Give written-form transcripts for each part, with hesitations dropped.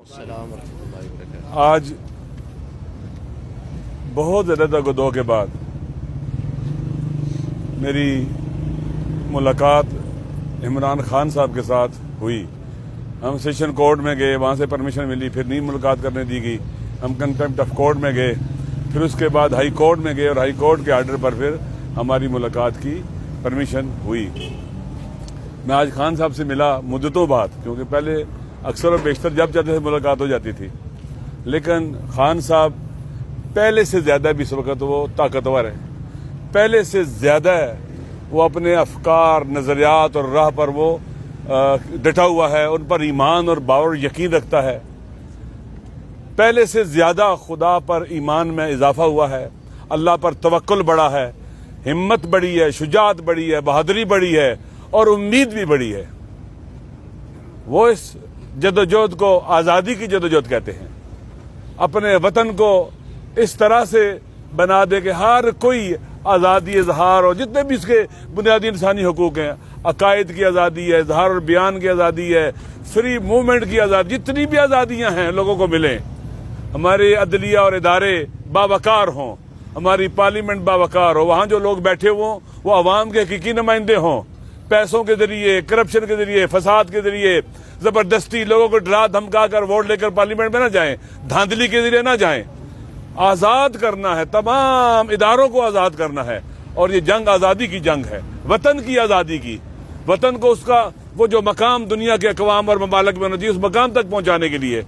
السلام ورحمۃ اللہ وبرکاتہ۔ آج بہت زیادہ گدو کے بعد میری ملاقات عمران خان صاحب کے ساتھ ہوئی۔ ہم سیشن کورٹ میں گئے، وہاں سے پرمیشن ملی، پھر نہیں ملاقات کرنے دی گئی، ہم کنٹمپٹ آف کورٹ میں گئے، پھر اس کے بعد ہائی کورٹ میں گئے اور ہائی کورٹ کے آرڈر پر پھر ہماری ملاقات کی پرمیشن ہوئی۔ میں آج خان صاحب سے ملا مدتوں بعد، کیونکہ پہلے اکثر و بیشتر جب چاہتے تھے ملاقات ہو جاتی تھی، لیکن خان صاحب پہلے سے زیادہ بھی اس وقت وہ طاقتور ہے، پہلے سے زیادہ وہ اپنے افکار، نظریات اور راہ پر وہ ڈٹا ہوا ہے، ان پر ایمان اور باور یقین رکھتا ہے، پہلے سے زیادہ خدا پر ایمان میں اضافہ ہوا ہے، اللہ پر توکل بڑھا ہے، ہمت بڑھی ہے، شجاعت بڑھی ہے، بہادری بڑھی ہے اور امید بھی بڑھی ہے۔ وہ اس جدوجہد کو آزادی کی جدوجہد کہتے ہیں، اپنے وطن کو اس طرح سے بنا دے کہ ہر کوئی آزادی اظہار اور جتنے بھی اس کے بنیادی انسانی حقوق ہیں، عقائد کی آزادی ہے، اظہار اور بیان کی آزادی ہے، فری موومنٹ کی آزادی، جتنی بھی آزادیاں ہیں لوگوں کو ملیں، ہمارے عدلیہ اور ادارے باوقار ہوں، ہماری پارلیمنٹ باوقار ہو، وہاں جو لوگ بیٹھے ہوں وہ عوام کے حقیقی نمائندے ہوں، پیسوں کے ذریعے، کرپشن کے ذریعے، فساد کے ذریعے، زبردستی لوگوں کو ڈرا دھمکا کر ووٹ لے کر پارلیمنٹ میں نہ جائیں، دھاندلی کے ذریعے نہ جائیں۔ آزاد کرنا ہے، تمام اداروں کو آزاد کرنا ہے، اور یہ جنگ آزادی کی جنگ ہے، وطن کی آزادی کی، وطن کو اس کا وہ جو مقام دنیا کے اقوام اور ممالک میں ہونا چاہیے اس مقام تک پہنچانے کے لیے۔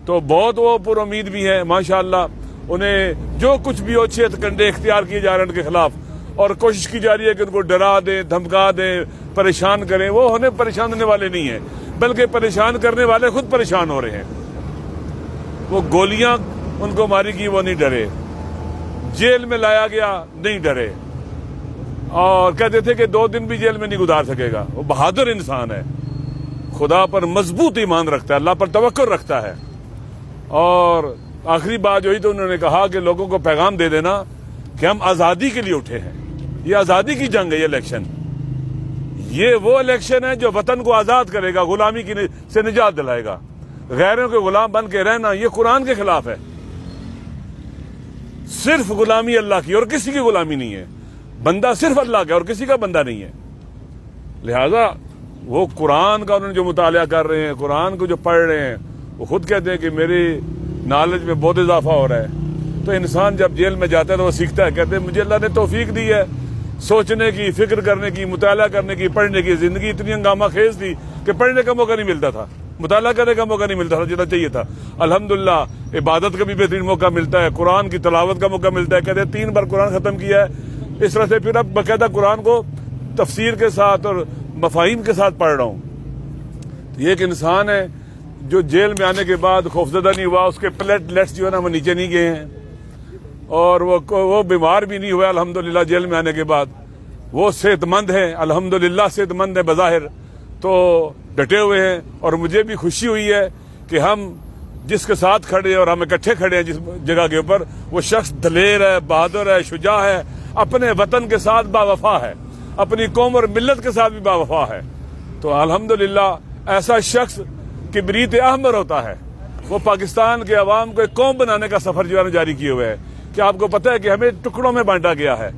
تو بہت وہ پر امید بھی ہیں ماشاءاللہ، انہیں جو کچھ بھی اچھے کنڈے اختیار کیے جا رہے ہیں ان کے خلاف، اور کوشش کی جا رہی ہے کہ ان کو ڈرا دیں، دھمکا دیں، پریشان کریں، وہ انہیں پریشان ہونے والے نہیں ہیں، بلکہ پریشان کرنے والے خود پریشان ہو رہے ہیں۔ وہ گولیاں ان کو ماری گئی، وہ نہیں ڈرے، جیل میں لایا گیا نہیں ڈرے، اور کہتے تھے کہ 2 دن بھی جیل میں نہیں گزار سکے گا۔ وہ بہادر انسان ہے، خدا پر مضبوط ایمان رکھتا ہے، اللہ پر توکل رکھتا ہے۔ اور آخری بات جو ہی تو انہوں نے کہا کہ لوگوں کو پیغام دے دینا کہ ہم آزادی کے لیے اٹھے ہیں، یہ آزادی کی جنگ ہے، یہ الیکشن، یہ وہ الیکشن ہے جو وطن کو آزاد کرے گا، غلامی سے نجات دلائے گا۔ غیروں کے غلام بن کے رہنا یہ قرآن کے خلاف ہے، صرف غلامی اللہ کی اور کسی کی غلامی نہیں ہے، بندہ صرف اللہ کا اور کسی کا بندہ نہیں ہے۔ لہذا وہ قرآن کا انہوں نے جو مطالعہ کر رہے ہیں، قرآن کو جو پڑھ رہے ہیں، وہ خود کہتے ہیں کہ میری نالج میں بہت اضافہ ہو رہا ہے۔ تو انسان جب جیل میں جاتا ہے تو وہ سیکھتا ہے، کہتے ہیں مجھے اللہ نے توفیق دی ہے سوچنے کی، فکر کرنے کی، مطالعہ کرنے کی، پڑھنے کی۔ زندگی اتنی ہنگامہ خیز تھی کہ پڑھنے کا موقع نہیں ملتا تھا، مطالعہ کرنے کا موقع نہیں ملتا تھا جتنا چاہیے تھا۔ الحمدللہ عبادت کا بھی بہترین موقع ملتا ہے، قرآن کی تلاوت کا موقع ملتا ہے۔ کہتے ہیں 3 بار قرآن ختم کیا ہے، اس طرح سے پھر اب باقاعدہ قرآن کو تفسیر کے ساتھ اور مفاہیم کے ساتھ پڑھ رہا ہوں۔ یہ ایک انسان ہے جو جیل میں آنے کے بعد خوفزدہ نہیں ہوا، اس کے پلیٹلیٹس جو ہے نا وہ نیچے نہیں گئے ہیں، اور وہ بیمار بھی نہیں ہوا الحمدللہ جیل میں آنے کے بعد، وہ صحت مند ہیں، الحمدللہ صحت مند ہے بظاہر، تو ڈٹے ہوئے ہیں۔ اور مجھے بھی خوشی ہوئی ہے کہ ہم جس کے ساتھ کھڑے ہیں اور ہم اکٹھے کھڑے ہیں جس جگہ کے اوپر، وہ شخص دلیر ہے، بہادر ہے، شجاع ہے، اپنے وطن کے ساتھ باوفا ہے، اپنی قوم اور ملت کے ساتھ بھی باوفا ہے۔ تو الحمدللہ ایسا شخص کبریت احمر ہوتا ہے، وہ پاکستان کے عوام کو ایک قوم بنانے کا سفر جو ہے جاری کیے ہوئے ہے۔ کہ آپ کو پتہ ہے کہ ہمیں ٹکڑوں میں بانٹا گیا ہے،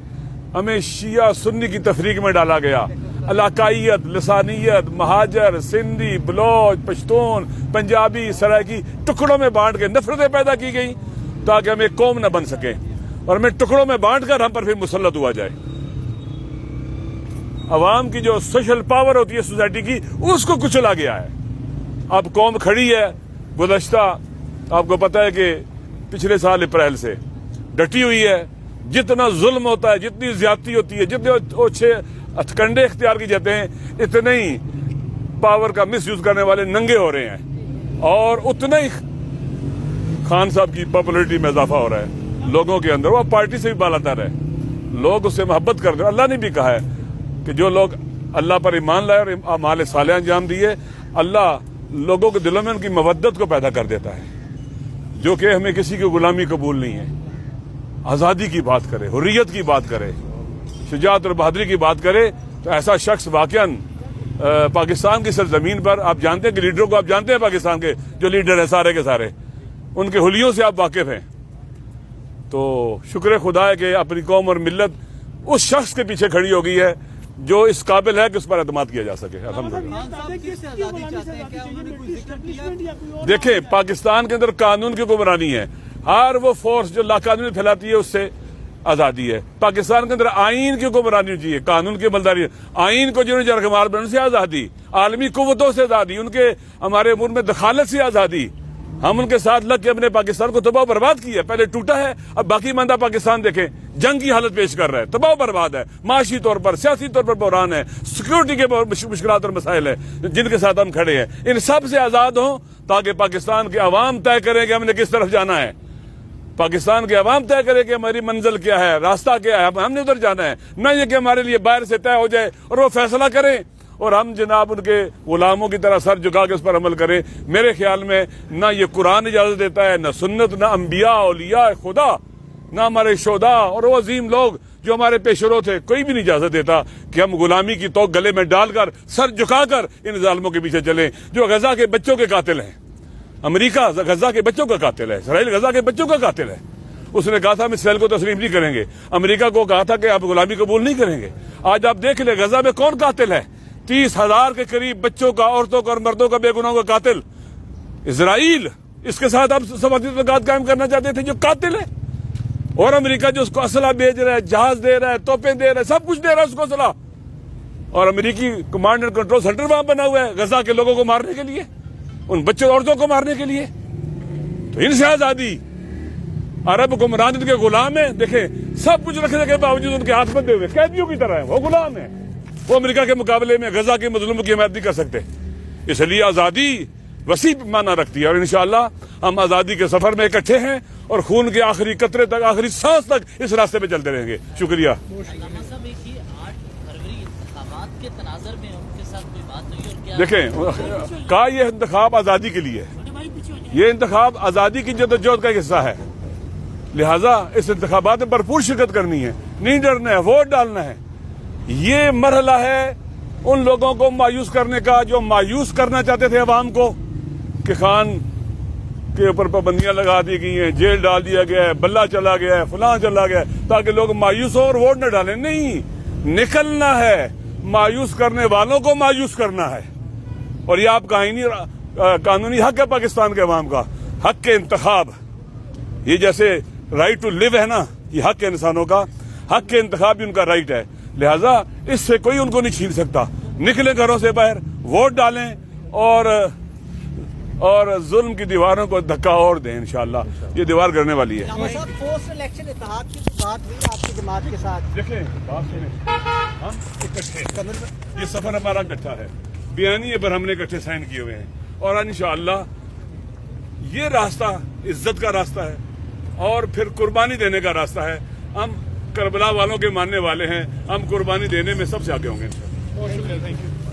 ہمیں شیعہ سنی کی تفریق میں ڈالا گیا، علاقائیت، لسانیت، مہاجر، سندھی، بلوچ، پشتون، پنجابی، سرائکی ٹکڑوں میں بانٹ کے نفرتیں پیدا کی گئی تاکہ ہم ایک قوم نہ بن سکیں، اور ہمیں ٹکڑوں میں بانٹ کر ہم پر پھر مسلط ہوا جائے۔ عوام کی جو سوشل پاور ہوتی ہے سوسائٹی کی، اس کو کچلا گیا ہے۔ اب قوم کھڑی ہے، گزشتہ آپ کو پتہ ہے کہ پچھلے سال اپریل سے ڈٹی ہوئی ہے، جتنا ظلم ہوتا ہے، جتنی زیادتی ہوتی ہے، جتنے اچھے ہتھکنڈے اختیار کی جاتے ہیں، اتنے ہی پاور کا مس یوز کرنے والے ننگے ہو رہے ہیں، اور اتنا ہی خان صاحب کی پاپولرٹی میں اضافہ ہو رہا ہے لوگوں کے اندر۔ وہ پارٹی سے بھی بالاتر ہے، لوگ اس سے محبت کرتے ہیں۔ اللہ نے بھی کہا ہے کہ جو لوگ اللہ پر ایمان لائے اور اعمال صالحہ انجام دیے، اللہ لوگوں کے دلوں میں ان کی مودت کو پیدا کر دیتا ہے، جو کہ ہمیں کسی کی غلامی قبول نہیں ہے۔ آزادی کی بات کرے، حریت کی بات کرے، شجاعت اور بہادری کی بات کرے، تو ایسا شخص واقعاً پاکستان کی سرزمین پر آپ جانتے ہیں کہ لیڈروں کو آپ جانتے ہیں پاکستان کے جو لیڈر ہیں سارے کے سارے ان کے حلیوں سے آپ واقف ہیں. تو شکر خدا ہے کہ اپنی قوم اور ملت اس شخص کے پیچھے کھڑی ہو گئی ہے جو اس قابل ہے کہ اس پر اعتماد کیا جا سکے. الحمدللہ. دیکھیں پاکستان کے اندر قانون کی حکمرانی ہے. ہر وہ فورس جو لاقانونی پھیلاتی ہے اس سے آزادی ہے. پاکستان کے اندر آئین کی حکمرانی چاہیے, قانون کی عملداری. آئین کو جنہوں نے جرگمال بننے سے آزادی, عالمی قوتوں سے آزادی, ان کے ہمارے امور میں دخالت سے آزادی. ہم ان کے ساتھ لگ کے اپنے پاکستان کو تباہ و برباد کیا. پہلے ٹوٹا ہے, اب باقی ماندہ پاکستان دیکھیں جنگ کی حالت پیش کر رہا ہے, تباہ و برباد ہے, معاشی طور پر سیاسی طور پر بحران ہے, سیکورٹی کے مشکلات اور مسائل ہیں جن کے ساتھ ہم کھڑے ہیں. ان سب سے آزاد ہوں تاکہ پاکستان کے عوام طے کریں کہ ہم نے کس طرف جانا ہے. پاکستان کے عوام طے کرے کہ ہماری منزل کیا ہے, راستہ کیا ہے, ہم نے ادھر جانا ہے. نہ یہ کہ ہمارے لیے باہر سے طے ہو جائے اور وہ فیصلہ کریں اور ہم جناب ان کے غلاموں کی طرح سر جھکا کے اس پر عمل کریں. میرے خیال میں نہ یہ قرآن اجازت دیتا ہے, نہ سنت, نہ انبیاء اولیاء خدا, نہ ہمارے شہداء اور وہ عظیم لوگ جو ہمارے پیشرو تھے, کوئی بھی نہیں اجازت دیتا کہ ہم غلامی کی توق گلے میں ڈال کر سر جھکا کر ان ظالموں کے پیچھے چلیں جو غزہ کے بچوں کے قاتل ہیں. امریکہ غزہ کے بچوں کا قاتل ہے, اسرائیل غزہ کے بچوں کا قاتل ہے. اس نے کہا تھا ہم اسرائیل کو تسلیم نہیں کریں گے. امریکہ کو کہا تھا کہ آپ غلامی قبول نہیں کریں گے. آج آپ دیکھ لیں غزہ میں کون قاتل ہے. 30,000 کے قریب بچوں کا, عورتوں کا اور مردوں کا, بے گناہوں کا قاتل اسرائیل. اس کے ساتھ آپ سفارتی تعلقات قائم کرنا چاہتے تھے جو قاتل ہے. اور امریکہ جو اس کو اسلحہ بھیج رہا ہے, جہاز دے رہا ہے, توپیں دے رہا ہے, سب کچھ دے رہا ہے اس کو اسلحہ. اور امریکی کمانڈ اینڈ کنٹرول سینٹر وہاں بنا ہوا ہے غزہ کے لوگوں کو مارنے کے لیے, ان بچوں عورتوں کو مارنے کے لیے. تو ان سے آزادی. عرب حکمران ان کے غلام ہیں. دیکھیں سب کچھ رکھنے کے باوجود ان کے ہاتھ بندھے ہوئے قیدیوں کی طرح ہیں, وہ غلام ہیں. وہ امریکہ کے مقابلے میں غزہ کے مظلوموں کی حمایت نہیں کر سکتے. اس لیے آزادی وسیع معنی رکھتی ہے اور انشاءاللہ ہم آزادی کے سفر میں اکٹھے ہیں اور خون کے آخری قطرے تک, آخری سانس تک اس راستے پہ چلتے رہیں گے. شکریہ. علامہ صاحب ایک یہ 8 فروری انتخابات کے تناظر میں ان کے ساتھ کوئی بات نہیں اور کیا دیکھیں کہا یہ انتخاب آزادی کے لیے ہے, یہ انتخاب آزادی کی جدوجہد کا ایک حصہ ہے. لہذا اس انتخابات میں بھرپور شرکت کرنی ہے, نہیں ڈرنا ہے, ووٹ ڈالنا ہے. یہ مرحلہ ہے ان لوگوں کو مایوس کرنے کا جو مایوس کرنا چاہتے تھے عوام کو کہ خان کے اوپر پابندیاں لگا دی گئی ہیں, جیل ڈال دیا گیا ہے, بلہ چلا گیا ہے, فلاں چلا گیا ہے, تاکہ لوگ مایوس ہو اور ووٹ نہ ڈالیں. نہیں, نکلنا ہے, مایوس کرنے والوں کو مایوس کرنا ہے. اور یہ آپ کا قانونی حق ہے پاکستان کے عوام کا, حق کے انتخاب. یہ جیسے رائٹ ٹو لیو ہے نا, یہ حق ہے انسانوں کا, حق کے انتخاب بھی ان کا رائٹ ہے. لہذا اس سے کوئی ان کو نہیں چھین سکتا. نکلیں گھروں سے باہر, ووٹ ڈالیں اور ظلم کی دیواروں کو دھکا اور دیں. انشاءاللہ یہ دیوار گرنے والی ہے. پوسٹ الیکشن اتحاد کی بات ہوئی آپ کی جماعت کے ساتھ. دیکھیں بات سنیں, ہم اکٹھے, یہ سفر ہمارا اکٹھا ہے, بیانیے پر ہم نے اکٹھے سائن کیے ہوئے ہیں اور انشاءاللہ یہ راستہ عزت کا راستہ ہے اور پھر قربانی دینے کا راستہ ہے. ہم کربلا والوں کے ماننے والے ہیں, ہم قربانی دینے میں سب سے آگے ہوں گے انشاءاللہ.